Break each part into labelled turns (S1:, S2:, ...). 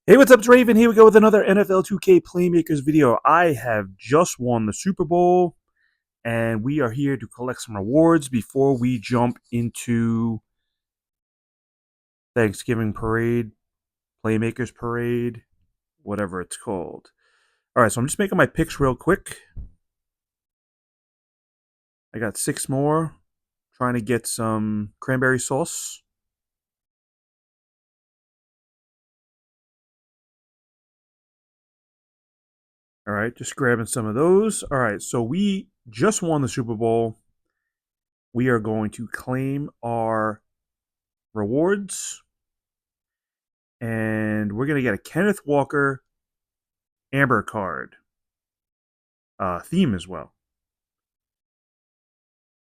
S1: Hey, what's up? It's Raven. Here we go with another NFL 2K Playmakers video. I have just won the Super Bowl, and we are here to collect some rewards before we jump into Thanksgiving Parade, Playmakers Parade, whatever it's called. All right, so I'm just making my picks real quick. I got 6 more. Trying to get some cranberry sauce. All right, just grabbing some of those. All right, so we just won the Super Bowl. We are going to claim our rewards, and we're going to get a Kenneth Walker Amber card theme as well.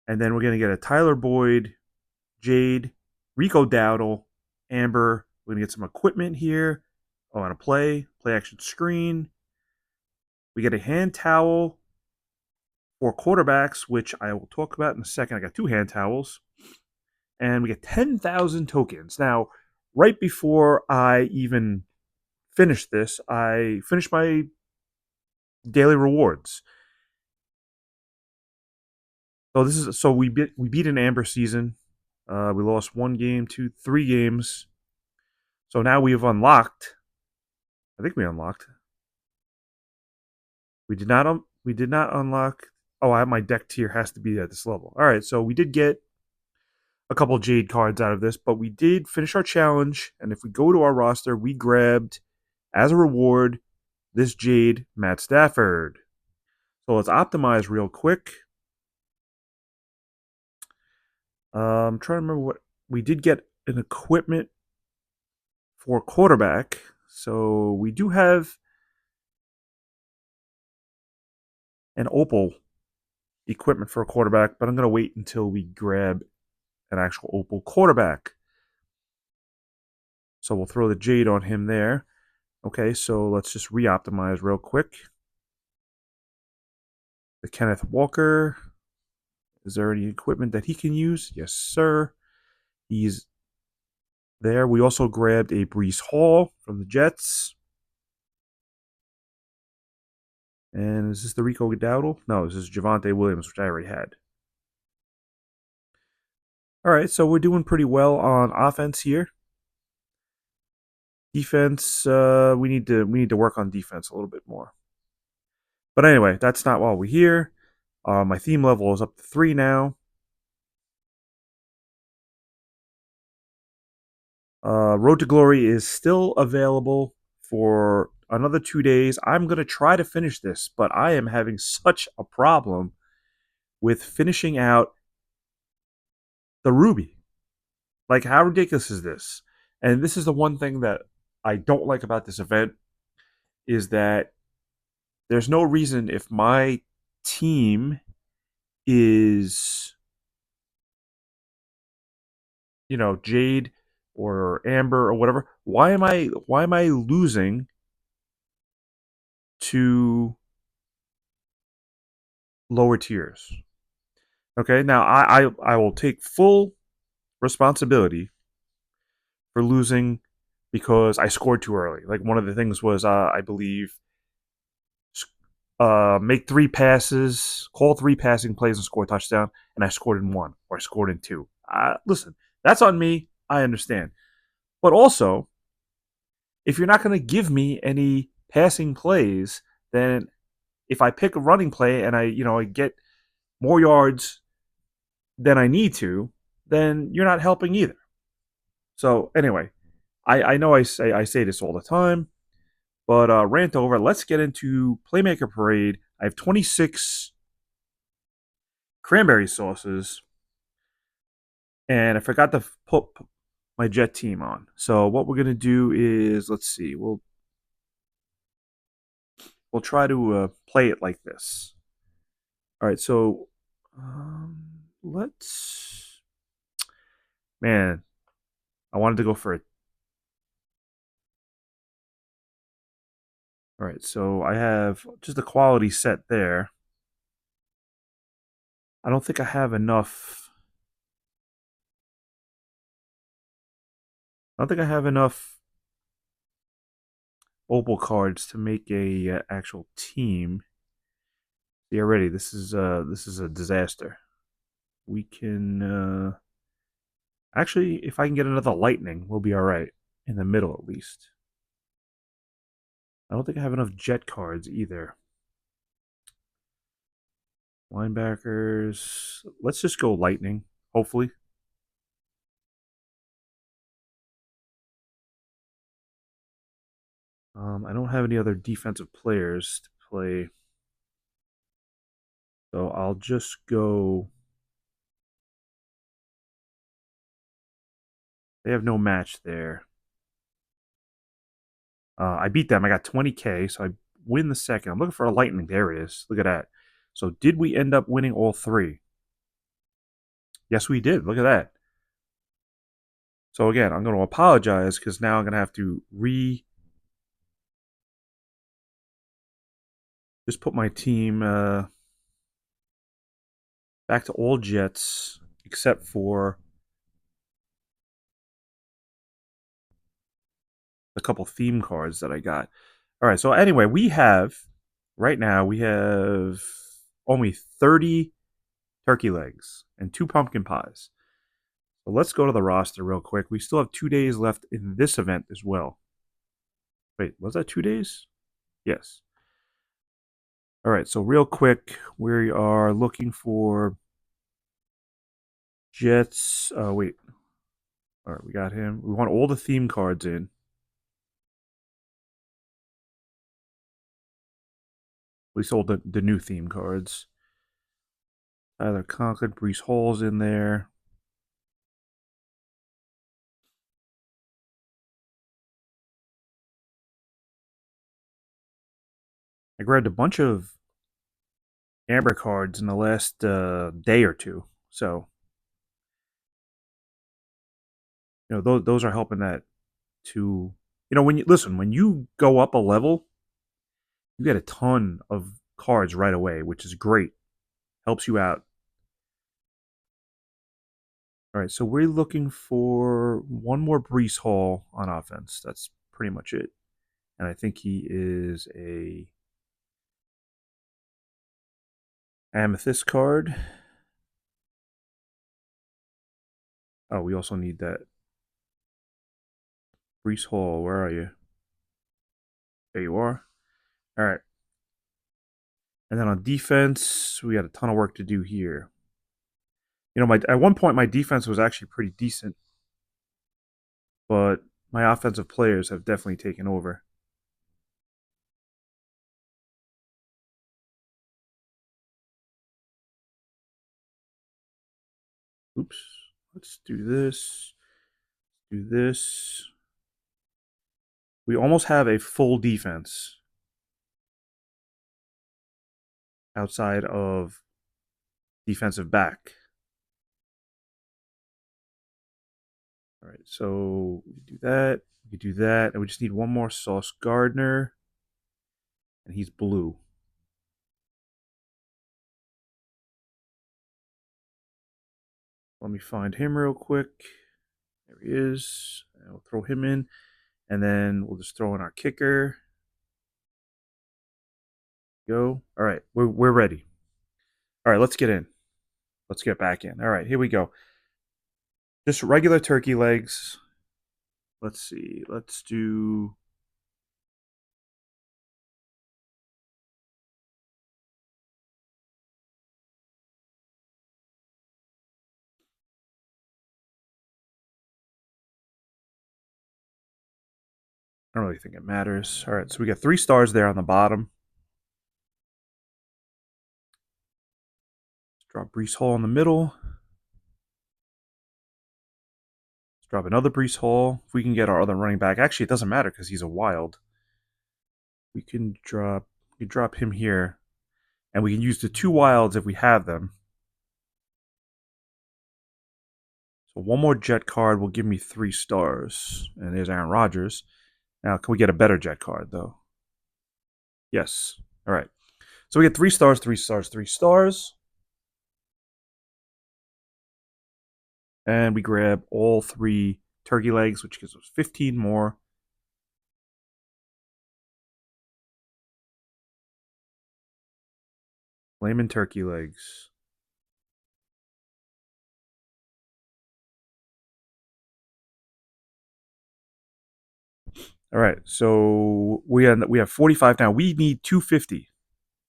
S1: And then we're going to get a Tyler Boyd, Jade, Rico Dowdle, Amber. We're going to get some equipment here. Oh, and a play action screen. We get a hand towel for quarterbacks, which I will talk about in a second. I got 2 hand towels. And we get 10,000 tokens. Now, right before I even finished this, I finished my daily rewards. So we beat an Amber season. We lost 1 game, 2, 3 games. So now we have unlocked. I think we unlocked. We did not. We did not unlock. Oh, I have my deck tier has to be at this level. All right, so we did get a couple Jade cards out of this, but we did finish our challenge. And if we go to our roster, we grabbed as a reward this Jade Matt Stafford. So let's optimize real quick. I'm trying to remember what we did get an equipment for quarterback. So we do have an opal equipment for a quarterback, but I'm going to wait until we grab an actual opal quarterback. So we'll throw the Jade on him there. Okay, so let's just re-optimize real quick. The Kenneth Walker. Is there any equipment that he can use? Yes, sir. He's there. We also grabbed a Breece Hall from the Jets. And is this the Rico Dowdle? No, this is Javonte Williams, which I already had. All right, so we're doing pretty well on offense here. Defense, we need to work on defense a little bit more. But anyway, that's not why we're here. My theme level is up to 3 now. Road to Glory is still available for another 2 days. I'm going to try to finish this, but I am having such a problem with finishing out the Ruby. Like, how ridiculous is this? And this is the one thing that I don't like about this event is that there's no reason if my team is, Jade or Amber or whatever, why am I losing to lower tiers? Okay, now I will take full responsibility for losing because I scored too early. Like, one of the things was I believe make 3 passes, call 3 passing plays and score a touchdown, and I scored in 1 or I scored in 2. Listen, that's on me. I understand. But also, if you're not going to give me any passing plays, then if I pick a running play and I get more yards than I need to, then you're not helping either. So anyway, I know I say this all the time, but rant over. Let's get into Playmaker Parade. I have 26 cranberry sauces, and I forgot to put my Jet team on. So what we're gonna do is, let's see, we'll try to play it like this. All right, so let's. Man, I wanted to go for it. All right, so I have just a quality set there. I don't think I have enough. I don't think I have enough opal cards to make a actual team. See already, this is a disaster. We can actually, if I can get another lightning, we'll be all right in the middle at least. I don't think I have enough jet cards either. Linebackers. Let's just go lightning, hopefully. I don't have any other defensive players to play. So I'll just go. They have no match there. I beat them. I got 20K, so I win the second. I'm looking for a lightning. There it is. Look at that. So did we end up winning all three? Yes, we did. Look at that. So again, I'm going to apologize because now I'm going to have to just put my team back to all Jets except for a couple theme cards that I got. All right, so anyway, right now we have only 30 turkey legs and 2 pumpkin pies. So let's go to the roster real quick. We still have 2 days left in this event as well. Wait, was that 2 days? Yes. All right, so real quick, we are looking for Jets. Wait. All right, we got him. We want all the theme cards in. We sold the new theme cards. Tyler Conklin, Brees Hall's in there. I grabbed a bunch of Amber cards in the last day or two. So, those are helping that to, when you go up a level, you get a ton of cards right away, which is great. Helps you out. All right, so we're looking for one more Brees Hall on offense. That's pretty much it. And I think he is a amethyst card. Oh, we also need that. Brees Hall, where are you? There you are. All right. And then on defense, we got a ton of work to do here. At one point my defense was actually pretty decent, but my offensive players have definitely taken over. Oops. Let's do this. Do this. We almost have a full defense outside of defensive back. All right, so we do that. We do that, and we just need one more Sauce Gardner, and he's blue. Let me find him real quick. There he is. And we'll throw him in, and then we'll just throw in our kicker. Go. All right, we're ready. All right, let's get in. Let's get back in. All right, here we go. Just regular turkey legs. Let's see. Let's do. I don't really think it matters. All right, so we got 3 stars there on the bottom. Let's drop Brees Hall in the middle. Let's drop another Brees Hall. If we can get our other running back, actually, it doesn't matter because he's a wild. We can drop him here, and we can use the 2 wilds if we have them. So one more jet card will give me 3 stars, and there's Aaron Rodgers. Now, can we get a better jet card though? Yes. All right. So we get 3 stars, 3 stars, 3 stars. And we grab all 3 turkey legs, which gives us 15 more. Flamin' turkey legs. All right, so we have 45 now. We need 250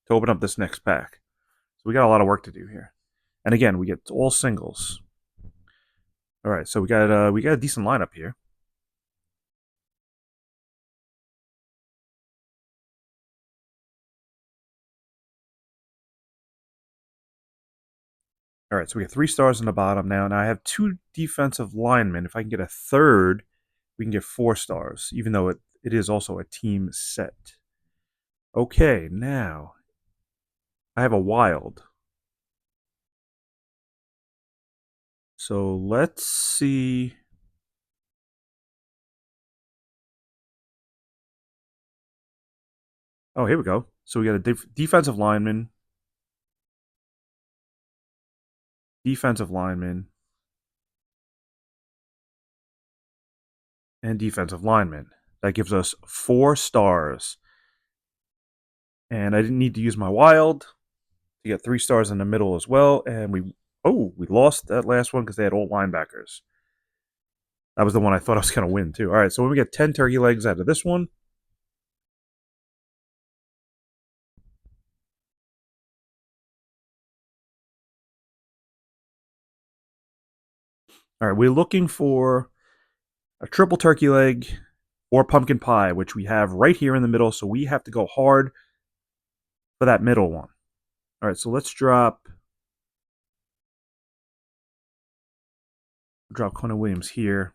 S1: to open up this next pack. So we got a lot of work to do here. And again, we get all singles. All right, so we got a decent lineup here. All right, so we have 3 stars in the bottom now. Now I have 2 defensive linemen. If I can get a third, we can get 4 stars, even though it is also a team set. Okay, now I have a wild. So let's see. Oh, here we go. So we got a defensive lineman, and defensive lineman. That gives us 4 stars. And I didn't need to use my wild to get 3 stars in the middle as well. And we lost that last one because they had all linebackers. That was the one I thought I was going to win too. All right, so when we get 10 turkey legs out of this one, all right, we're looking for a triple turkey leg or pumpkin pie, which we have right here in the middle. So we have to go hard for that middle one. All right, so let's drop Connor Williams here.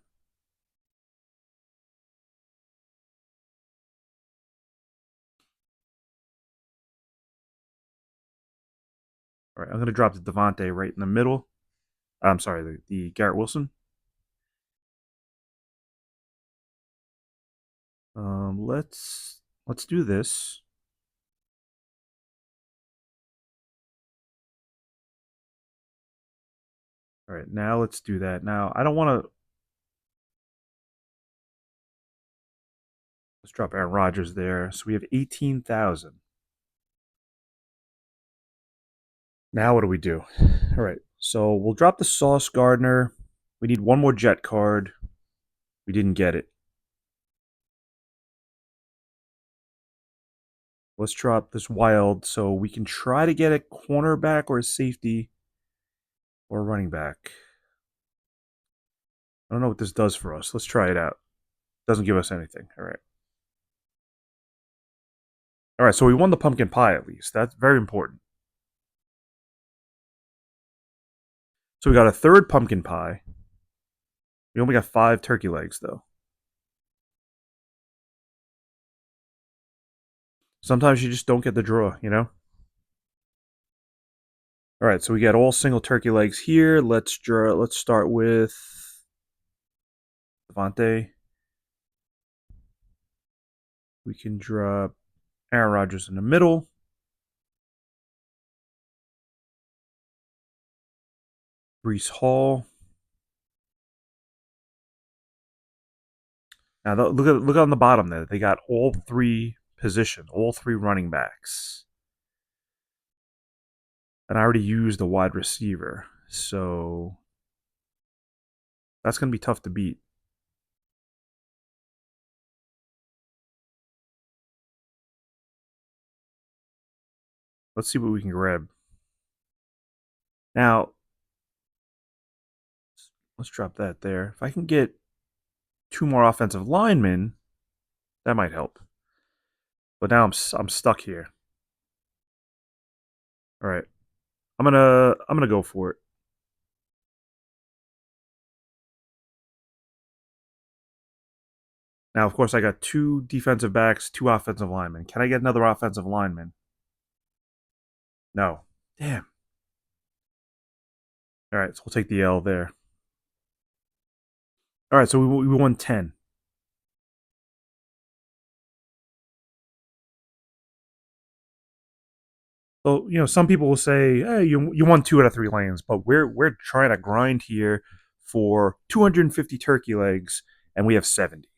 S1: All right, I'm going to drop the Devontae right in the middle. I'm sorry, the Garrett Wilson. Let's do this. All right, now let's do that. Now I don't want to. Let's drop Aaron Rodgers there. So we have 18,000. Now what do we do? All right, so we'll drop the Sauce Gardner. We need one more Jet card. We didn't get it. Let's drop this Wild so we can try to get a cornerback or a safety or a running back. I don't know what this does for us. Let's try it out. Doesn't give us anything. All right. All right, so we won the pumpkin pie at least. That's very important. So we got a third pumpkin pie. We only got 5 turkey legs, though. Sometimes you just don't get the draw, you know? All right, so we got all single turkey legs here. Let's start with Devontae. We can drop Aaron Rodgers in the middle. Breece Hall. Now look on the bottom there. They got all 3 positions, all 3 running backs. And I already used the wide receiver, so that's going to be tough to beat. Let's see what we can grab. Now, let's drop that there. If I can get 2 more offensive linemen, that might help. But now I'm stuck here. All right, I'm gonna go for it. Now, of course, I got 2 defensive backs, 2 offensive linemen. Can I get another offensive lineman? No. Damn. All right, so we'll take the L there. All right, so we won 10. So some people will say, "Hey, you won 2 out of 3 lanes," but we're trying to grind here for 250 turkey legs, and we have 70.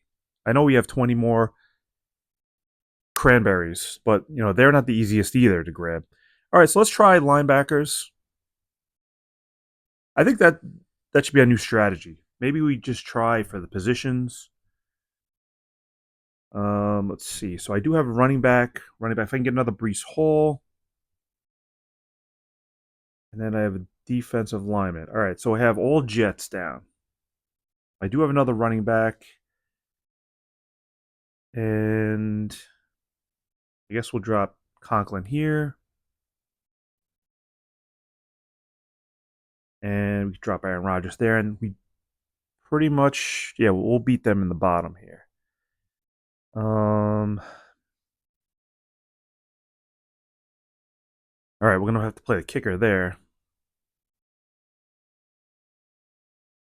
S1: I know we have 20 more cranberries, but they're not the easiest either to grab. All right, so let's try linebackers. I think that should be a new strategy. Maybe we just try for the positions. Let's see. So I do have a running back. Running back. If I can get another Brees Hall, and then I have a defensive lineman. All right. So I have all Jets down. I do have another running back, and I guess we'll drop Conklin here, and we drop Aaron Rodgers there, and we pretty much, yeah, we'll beat them in the bottom here. All right, we're gonna have to play the kicker there.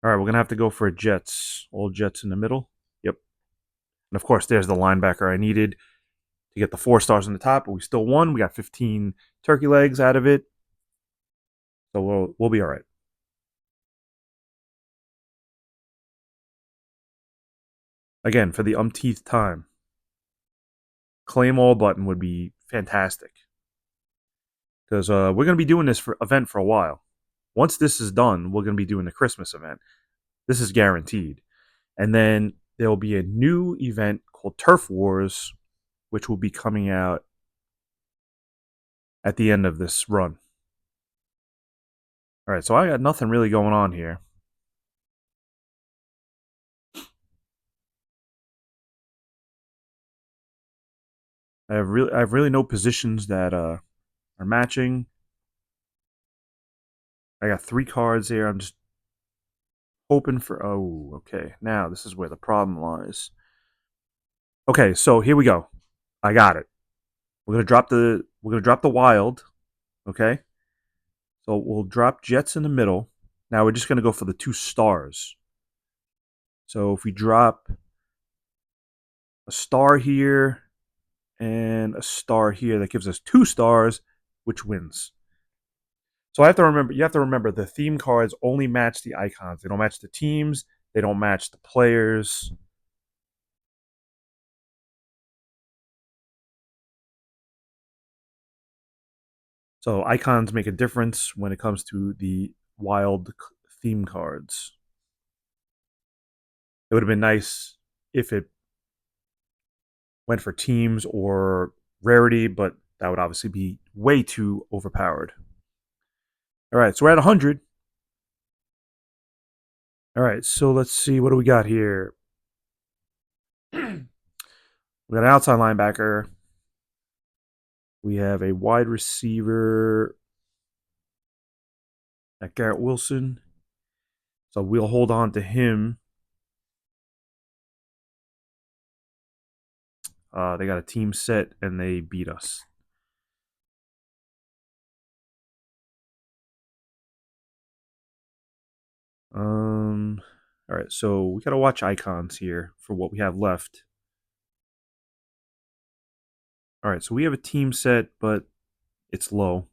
S1: All right, we're gonna have to go for a Jets. All Jets in the middle. Yep. And of course, there's the linebacker I needed to get the 4 stars on the top, but we still won. We got 15 turkey legs out of it, so we'll be all right. Again, for the umpteenth time, claim all button would be fantastic because we're gonna be doing this event for a while. Once this is done, we're gonna be doing the Christmas event. This is guaranteed, and then there will be a new event called Turf Wars, which will be coming out at the end of this run. All right, so I got nothing really going on here. I have really no positions that are matching. I got 3 cards here. I'm just hoping for. Oh, okay. Now this is where the problem lies. Okay, so here we go. I got it. We're gonna drop the wild. Okay. So we'll drop Jets in the middle. Now we're just gonna go for the 2 stars. So if we drop a star here and a star here, that gives us 2 stars, which wins. So I have to remember. You have to remember the theme cards only match the icons. They don't match the teams. They don't match the players. So icons make a difference when it comes to the wild theme cards. It would have been nice if it went for teams or rarity, but that would obviously be way too overpowered. All right, so we're at 100. All right, so let's see. What do we got here? We got an outside linebacker. We have a wide receiver at Garrett Wilson. So we'll hold on to him. They got a team set and they beat us. All right, so we gotta watch icons here for what we have left. All right, so we have a team set, but it's low.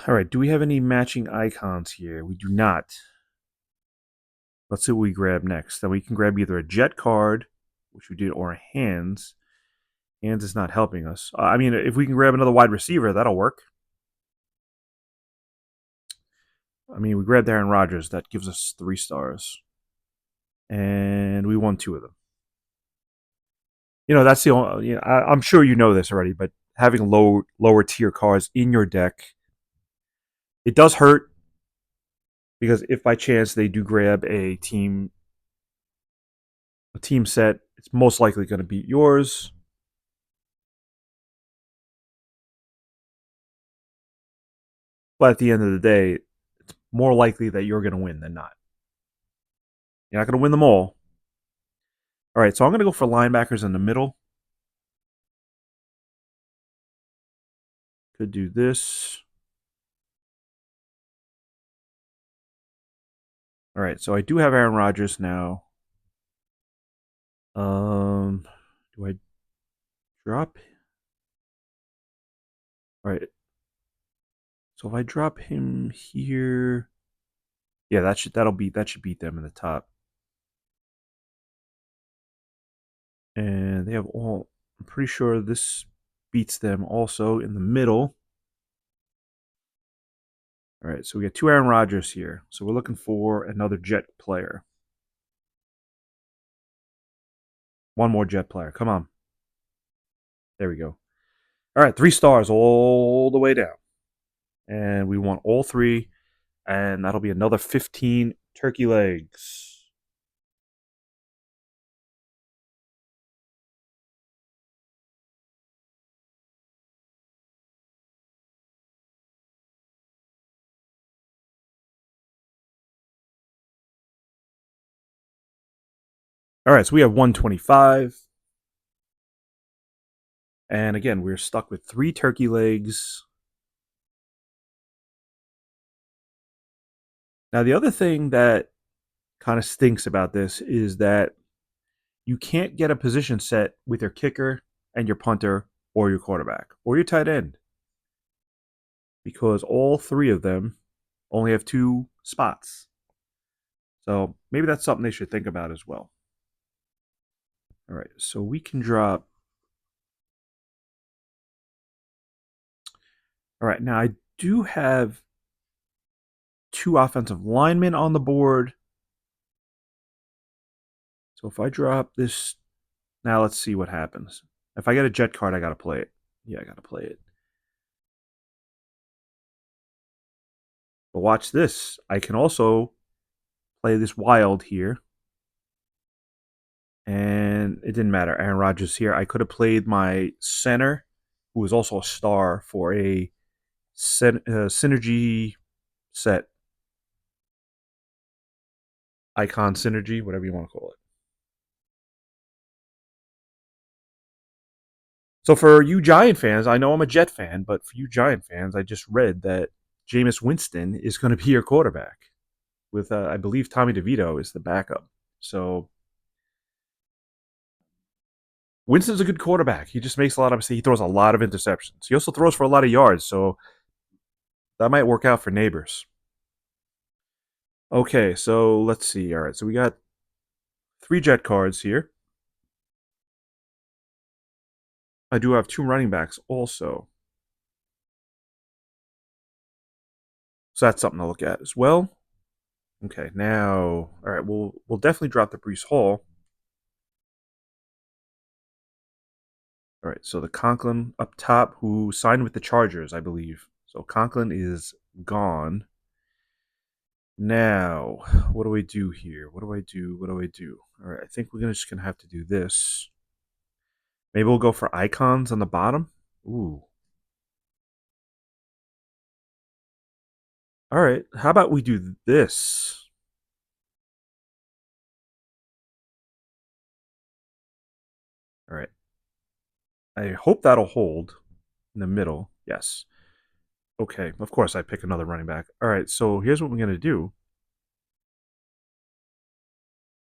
S1: All right, do we have any matching icons here? We do not. Let's see what we grab next. Then we can grab either a jet card, which we did, or a hands. Hands is not helping us. I mean, if we can grab another wide receiver, that'll work. I mean, we grabbed Aaron Rodgers. That gives us 3 stars. And we won 2 of them. You know, that's the only. You know, I'm sure you know this already, but having lower tier cards in your deck, it does hurt because if by chance they do grab a team set, it's most likely going to beat yours. But at the end of the day, it's more likely that you're going to win than not. You're not going to win them all. All right, so I'm going to go for linebackers in the middle. Could do this. All right, so I do have Aaron Rodgers now. Do I drop? All right. So if I drop him here, yeah, that should beat them in the top. And they have all. I'm pretty sure this beats them also in the middle. All right, so we got 2 Aaron Rodgers here. So we're looking for another Jet player. One more Jet player. Come on. There we go. All right, 3 stars all the way down. And we want all 3. And that'll be another 15 turkey legs. All right, so we have 125. And again, we're stuck with 3 turkey legs. Now, the other thing that kind of stinks about this is that you can't get a position set with your kicker and your punter or your quarterback or your tight end because all 3 of them only have 2 spots. So maybe that's something they should think about as well. All right, so we can drop. All right, now I do have 2 offensive linemen on the board. So if I drop this, now let's see what happens. If I get a Jet card, I got to play it. Yeah, I got to play it. But watch this. I can also play this wild here. And it didn't matter. Aaron Rodgers here. I could have played my center, who was also a star, for a synergy set. Icon synergy, whatever you want to call it. So for you Giant fans, I know I'm a Jet fan, but for you Giant fans, I just read that Jameis Winston is going to be your quarterback. With I believe Tommy DeVito is the backup. So Winston's a good quarterback. He just makes a lot of mistakes. He throws a lot of interceptions. He also throws for a lot of yards, so that might work out for Neighbors. Okay, so let's see. All right, so we got 3 Jet cards here. I do have 2 running backs also. So that's something to look at as well. Okay, now, all right, we'll definitely drop the Brees Hall. All right, so the Conklin up top, who signed with the Chargers, I believe. So Conklin is gone. Now, what do we do here? What do I do? What do I do? All right, I think we're just gonna have to do this. Maybe we'll go for icons on the bottom. Ooh. All right, how about we do this? All right. I hope that'll hold in the middle. Yes. Okay, of course I pick another running back. All right, so here's what we're going to do.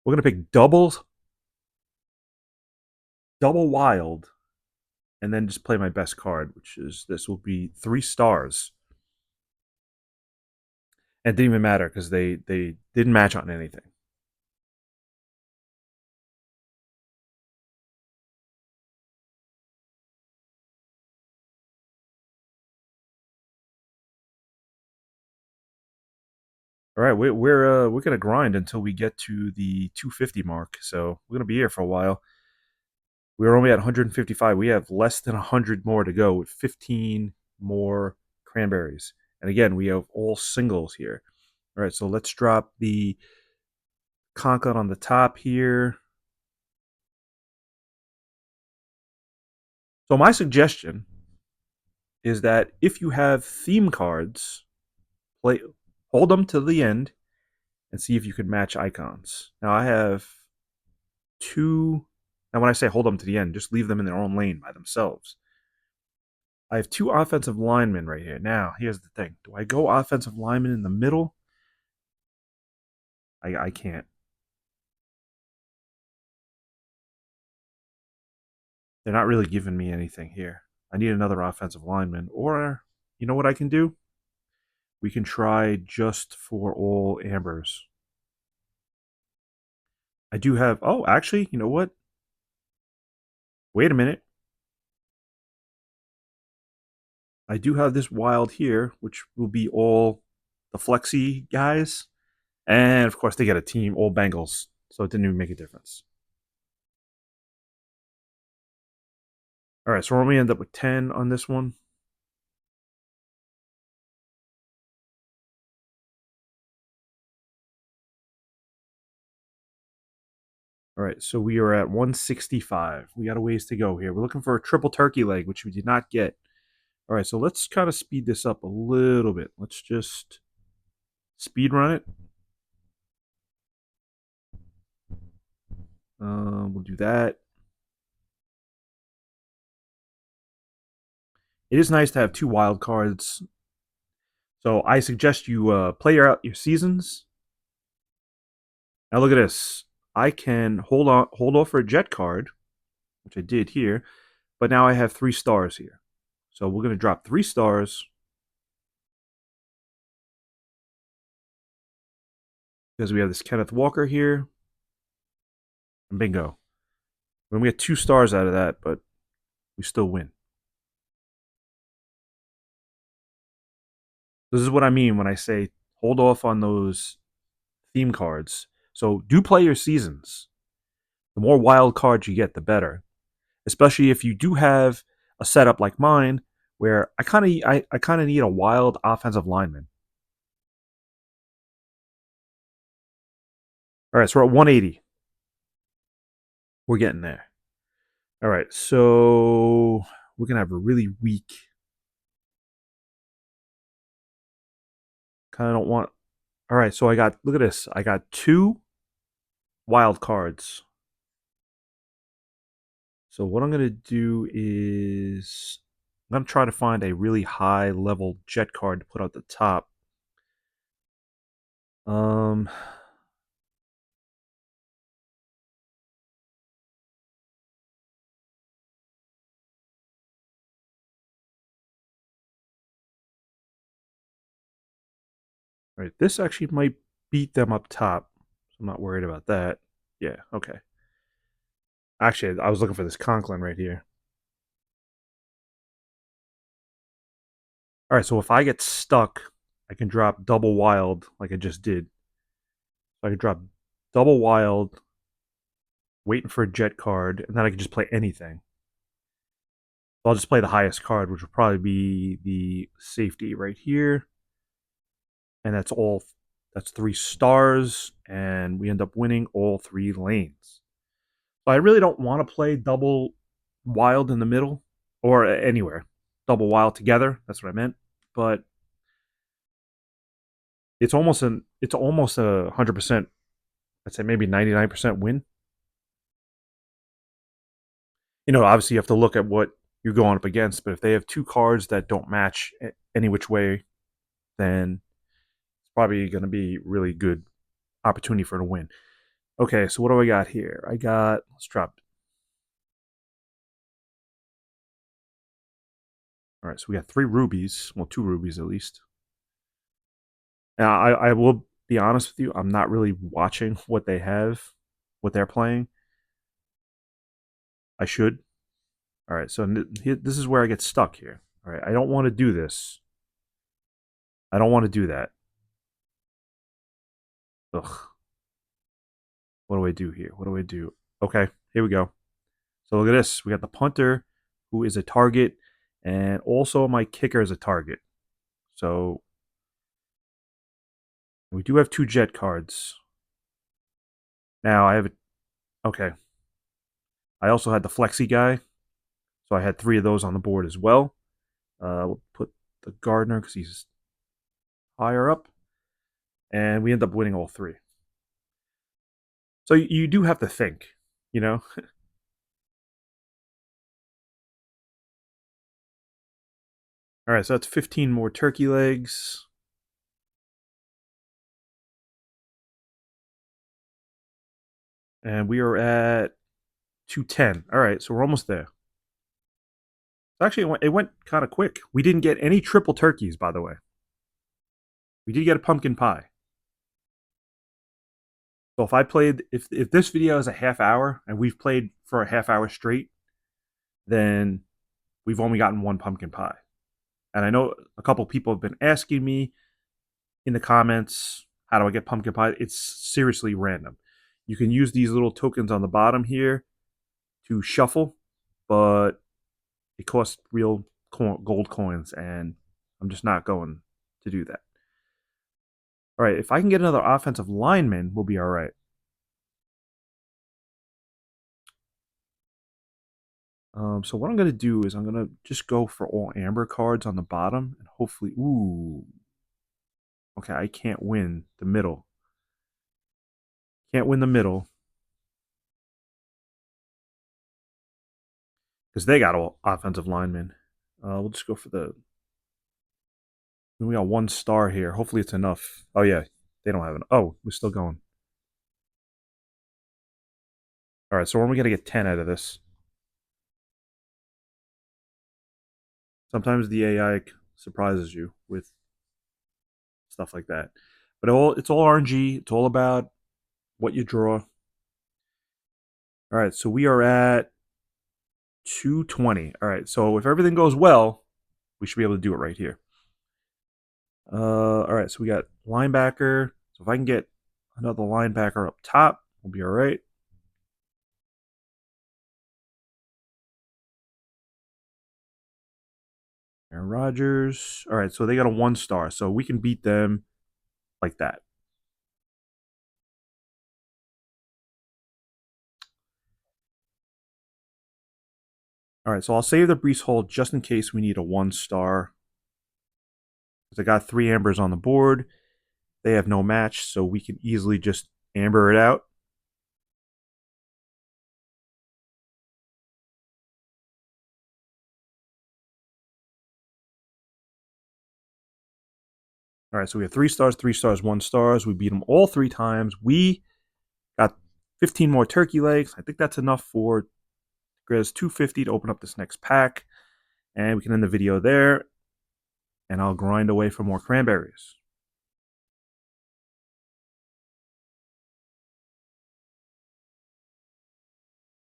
S1: We're going to pick double wild, and then just play my best card, which is this will be 3 stars. And it didn't even matter because they didn't match on anything. All right, we're gonna grind until we get to the 250 mark. So we're gonna be here for a while. We're only at 155. We have less than 100 more to go with 15 more cranberries. And again, we have all singles here. All right, so let's drop the Conklin on the top here. So my suggestion is that if you have theme cards, hold them to the end and see if you can match icons. Now I have 2. Now when I say hold them to the end, just leave them in their own lane by themselves. I have 2 offensive linemen right here. Now here's the thing: do I go offensive lineman in the middle? I can't. They're not really giving me anything here. I need another offensive lineman, or you know what I can do? We can try just for all ambers. I do have. Oh, actually, you know what? Wait a minute. I do have this wild here, which will be all the flexi guys. And of course, they get a team, all Bengals. So it didn't even make a difference. All right, so we're going to end up with 10 on this one. All right, so we are at 165. We got a ways to go here. We're looking for a triple turkey leg, which we did not get. All right, so let's kind of speed this up a little bit. Let's just speed run it. We'll do that. It is nice to have two wild cards. So I suggest you play out your seasons. Now look at this. I can hold off for a jet card, which I did here, but now I have 3 stars here. So we're going to drop 3 stars because we have this Kenneth Walker here. And bingo. We're going to get 2 stars out of that, but we still win. This is what I mean when I say hold off on those theme cards. So do play your seasons. The more wild cards you get, the better. Especially if you do have a setup like mine, where I kind of need a wild offensive lineman. All right, so we're at 180. We're getting there. All right, so we're gonna have a really weak. Kind of don't want. All right, so I got. Look at this. I got 2 wild cards. So what I'm gonna do is I'm gonna try to find a really high level jet card to put at the top. Um, right, this actually might beat them up top. So I'm not worried about that. Yeah, okay. Actually, I was looking for this Conklin right here. All right, so if I get stuck, I can drop double wild like I just did. So I can drop double wild, waiting for a jet card, and then I can just play anything. So I'll just play the highest card, which will probably be the safety right here. And that's all. That's 3 stars, and we end up winning all 3 lanes. So I really don't want to play double wild in the middle or anywhere. Double wild together. That's what I meant. But it's almost a 100%. I'd say maybe 99% win. Obviously you have to look at what you're going up against. But if they have 2 cards that don't match any which way, then it's probably going to be really good opportunity for a win. Okay, so what do I got here? Let's drop. All right, so we got 3 rubies. Well, 2 rubies at least. Now, I will be honest with you. I'm not really watching what they have, what they're playing. I should. All right, so this is where I get stuck here. All right, I don't want to do this. I don't want to do that. Ugh. What do I do here? What do I do? Okay, here we go. So look at this. We got the punter, who is a target, and also my kicker is a target. So we do have 2 jet cards. Now I have okay. I also had the flexi guy, so I had 3 of those on the board as well. We'll put the Gardner because he's higher up, and we end up winning all 3. So you do have to think, you know. All right, so that's 15 more turkey legs. And we are at 210. All right, so we're almost there. Actually, it went kind of quick. We didn't get any triple turkeys, by the way. We did get a pumpkin pie. So if this video is a half hour and we've played for a half hour straight, then we've only gotten 1 pumpkin pie. And I know a couple people have been asking me in the comments, how do I get pumpkin pie? It's seriously random. You can use these little tokens on the bottom here to shuffle, but it costs real gold coins, and I'm just not going to do that. All right, if I can get another offensive lineman, we'll be all right. So what I'm going to do is I'm going to just go for all amber cards on the bottom, and hopefully, ooh, okay, I can't win the middle. Can't win the middle because they got all offensive linemen. We'll just go for the. We got 1 star here. Hopefully it's enough. Oh yeah, they don't have it. Oh, we're still going. All right, so when are we going to get 10 out of this? Sometimes the AI surprises you with stuff like that. But it's all RNG. It's all about what you draw. All right, so we are at 220. All right, so if everything goes well, we should be able to do it right here. All right, so we got linebacker. So if I can get another linebacker up top, we'll be all right. Aaron Rodgers. All right, so they got a 1 star, so we can beat them like that. All right, so I'll save the Brees Hall just in case we need a 1 star. Because I got 3 ambers on the board. They have no match, so we can easily just amber it out. All right, so we have 3 stars, 3 stars, 1 stars. We beat them all 3 times. We got 15 more turkey legs. I think that's enough for Grizz 250 to open up this next pack. And we can end the video there. And I'll grind away for more cranberries.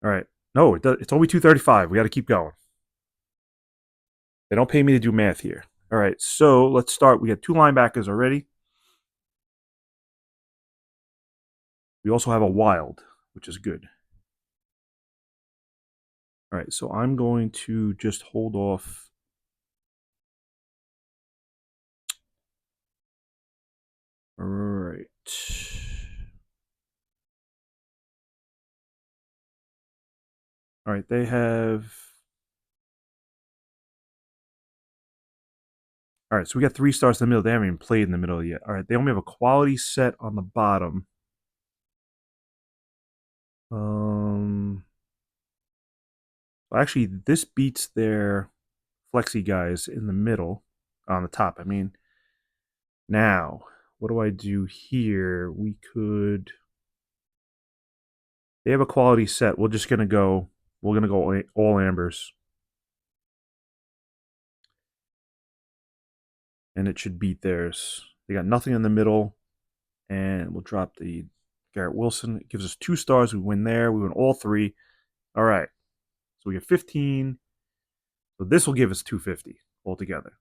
S1: All right. No, it's only 235. We got to keep going. They don't pay me to do math here. All right, so let's start. We got 2 linebackers already. We also have a wild, which is good. All right, so I'm going to just hold off. All right. All right, they have. All right, so we got 3 stars in the middle. They haven't even played in the middle yet. All right, they only have a quality set on the bottom. Actually, this beats their flexi guys in the middle, on the top. I mean, now what do I do here? We could. They have a quality set. We're gonna go all ambers, and it should beat theirs. They got nothing in the middle, and we'll drop the Garrett Wilson. It gives us 2 stars. We win there. We win all 3. All right. So we get 15. So this will give us 250 altogether.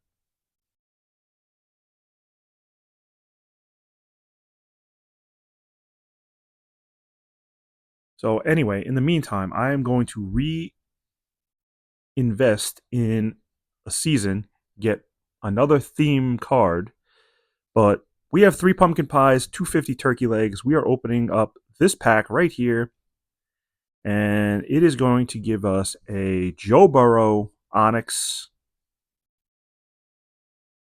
S1: So anyway, in the meantime, I am going to reinvest in a season, get another theme card, but we have 3 pumpkin pies, 250 turkey legs. We are opening up this pack right here, and it is going to give us a Joe Burrow Onyx,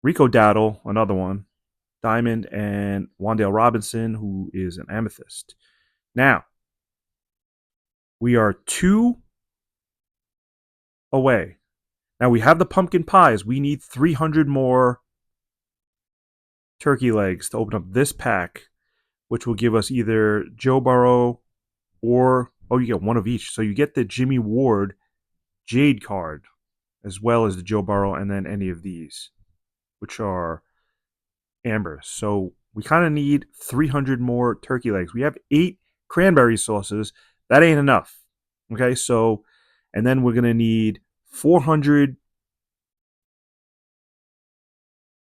S1: Rico Dowdle, another one, Diamond, and Wan'Dale Robinson, who is an Amethyst. Now, we are 2 away. Now we have the pumpkin pies. We need 300 more turkey legs to open up this pack, which will give us either Joe Burrow or, oh, you get one of each. So you get the Jimmy Ward Jade card as well as the Joe Burrow, and then any of these, which are amber. So we kind of need 300 more turkey legs. We have 8 cranberry sauces. That ain't enough. Okay, so, and then we're going to need 400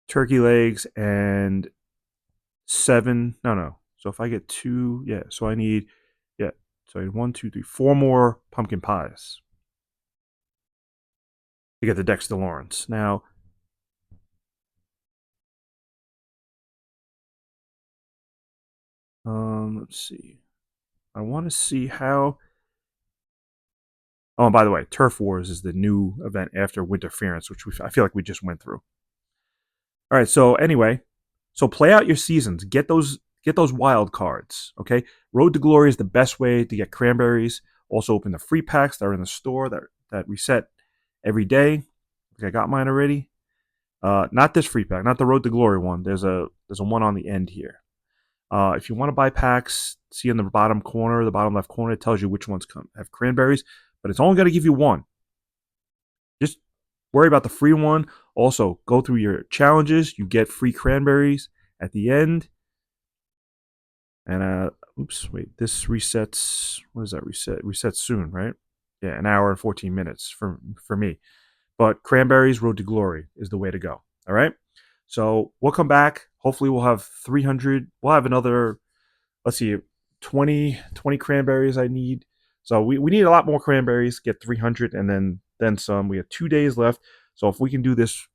S1: turkey legs, and 7. No. So if I get 2, yeah. So I need, yeah. So I need 1, 2, 3, 4 more pumpkin pies to get the Dexter Lawrence. Now, let's see. I want to see how. Oh, and by the way, Turf Wars is the new event after Winterference, which I feel like we just went through. All right. So anyway, so play out your seasons. Get those wild cards. Okay. Road to Glory is the best way to get cranberries. Also, open the free packs that are in the store that reset every day. I think I got mine already. Not this free pack, not the Road to Glory one. There's a one on the end here. If you want to buy packs, see in the bottom corner, the bottom left corner, it tells you which ones have cranberries, but it's only going to give you one. Just worry about the free one. Also, go through your challenges. You get free cranberries at the end. And oops, wait, this resets. What does that reset? It resets soon, right? Yeah, an hour and 14 minutes for me. But cranberries, Road to Glory is the way to go. All right. So we'll come back. Hopefully, we'll have 300. We'll have another, let's see, 20 cranberries I need. So we need a lot more cranberries, get 300, and then some. We have 2 days left. So if we can do this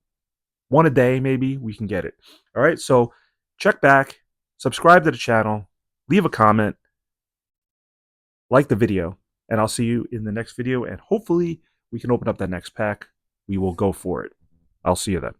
S1: one a day, maybe we can get it. All right. So check back, subscribe to the channel, leave a comment, like the video, and I'll see you in the next video. And hopefully we can open up that next pack. We will go for it. I'll see you then.